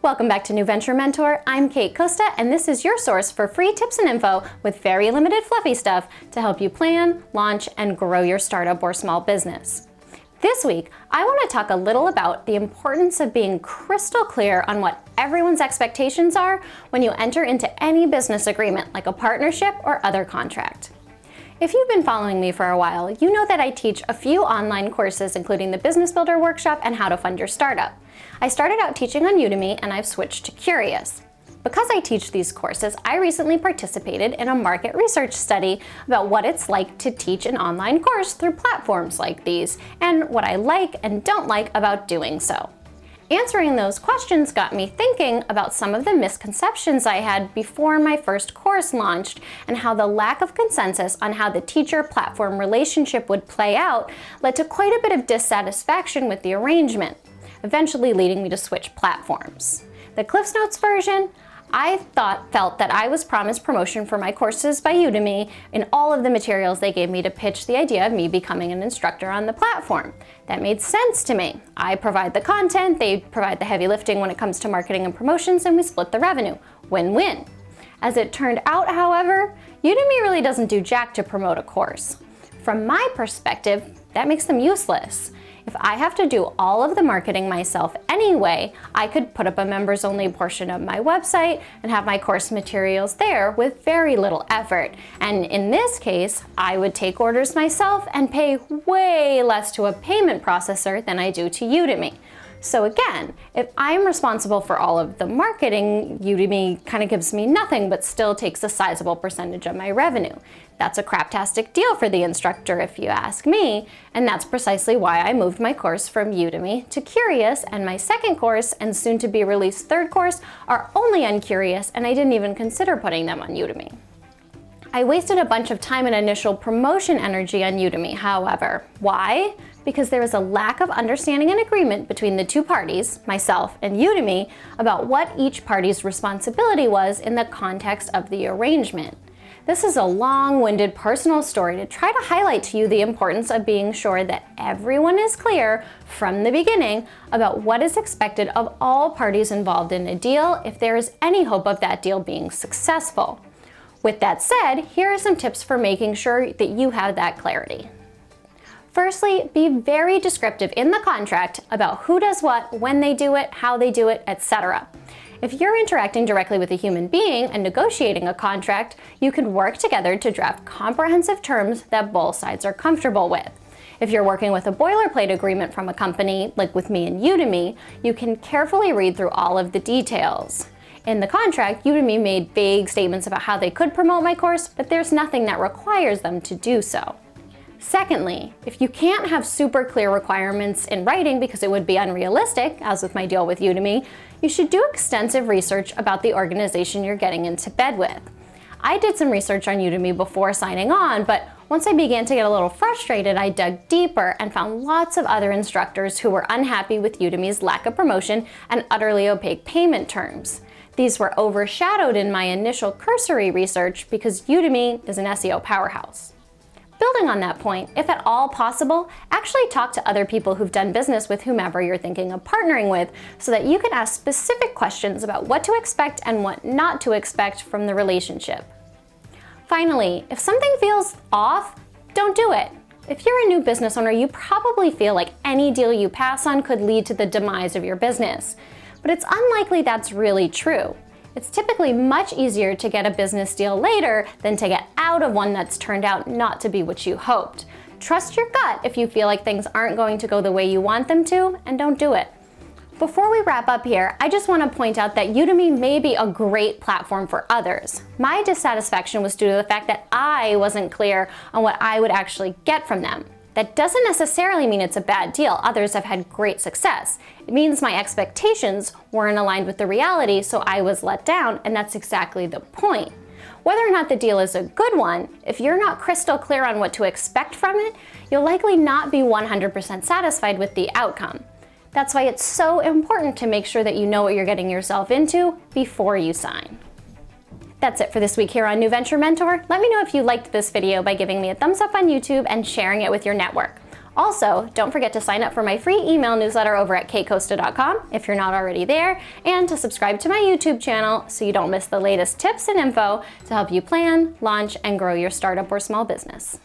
Welcome back to New Venture Mentor. I'm Kate Costa, and this is your source for free tips and info with very limited fluffy stuff to help you plan, launch, and grow your startup or small business. This week, I want to talk a little about the importance of being crystal clear on what everyone's expectations are when you enter into any business agreement like a partnership or other contract. If you've been following me for a while, you know that I teach a few online courses, including the Business Builder Workshop and How to Fund Your Startup. I started out teaching on Udemy, and I've switched to Curious. Because I teach these courses, I recently participated in a market research study about what it's like to teach an online course through platforms like these, and what I like and don't like about doing so. Answering those questions got me thinking about some of the misconceptions I had before my first course launched, and how the lack of consensus on how the teacher-platform relationship would play out led to quite a bit of dissatisfaction with the arrangement, eventually leading me to switch platforms. The Cliffs Notes version: I felt that I was promised promotion for my courses by Udemy in all of the materials they gave me to pitch the idea of me becoming an instructor on the platform. That made sense to me. I provide the content, they provide the heavy lifting when it comes to marketing and promotions, and we split the revenue. Win-win. As it turned out, however, Udemy really doesn't do jack to promote a course. From my perspective, that makes them useless. If I have to do all of the marketing myself anyway, I could put up a members-only portion of my website and have my course materials there with very little effort. And in this case, I would take orders myself and pay way less to a payment processor than I do to Udemy. So again, if I'm responsible for all of the marketing, Udemy kind of gives me nothing but still takes a sizable percentage of my revenue. That's a craptastic deal for the instructor if you ask me, and that's precisely why I moved my course from Udemy to Curious, and my second course and soon to be released third course are only on Curious, and I didn't even consider putting them on Udemy. I wasted a bunch of time and initial promotion energy on Udemy, however. Why? Because there was a lack of understanding and agreement between the two parties, myself and Udemy, about what each party's responsibility was in the context of the arrangement. This is a long-winded personal story to try to highlight to you the importance of being sure that everyone is clear from the beginning about what is expected of all parties involved in a deal if there is any hope of that deal being successful. With that said, here are some tips for making sure that you have that clarity. Firstly, be very descriptive in the contract about who does what, when they do it, how they do it, etc. If you're interacting directly with a human being and negotiating a contract, you can work together to draft comprehensive terms that both sides are comfortable with. If you're working with a boilerplate agreement from a company, like with me and Udemy, you can carefully read through all of the details. In the contract, Udemy made vague statements about how they could promote my course, but there's nothing that requires them to do so. Secondly, if you can't have super clear requirements in writing because it would be unrealistic, as with my deal with Udemy, you should do extensive research about the organization you're getting into bed with. I did some research on Udemy before signing on, but once I began to get a little frustrated, I dug deeper and found lots of other instructors who were unhappy with Udemy's lack of promotion and utterly opaque payment terms. These were overshadowed in my initial cursory research because Udemy is an SEO powerhouse. Building on that point, if at all possible, actually talk to other people who've done business with whomever you're thinking of partnering with so that you can ask specific questions about what to expect and what not to expect from the relationship. Finally, if something feels off, don't do it. If you're a new business owner, you probably feel like any deal you pass on could lead to the demise of your business. But it's unlikely that's really true. It's typically much easier to get a business deal later than to get out of one that's turned out not to be what you hoped. Trust your gut if you feel like things aren't going to go the way you want them to, and don't do it. Before we wrap up here, I just want to point out that Udemy may be a great platform for others. My dissatisfaction was due to the fact that I wasn't clear on what I would actually get from them. That doesn't necessarily mean it's a bad deal. Others have had great success. It means my expectations weren't aligned with the reality, so I was let down, and that's exactly the point. Whether or not the deal is a good one, if you're not crystal clear on what to expect from it, you'll likely not be 100% satisfied with the outcome. That's why it's so important to make sure that you know what you're getting yourself into before you sign. That's it for this week here on New Venture Mentor. Let me know if you liked this video by giving me a thumbs up on YouTube and sharing it with your network. Also, don't forget to sign up for my free email newsletter over at kcosta.com if you're not already there, and to subscribe to my YouTube channel so you don't miss the latest tips and info to help you plan, launch, and grow your startup or small business.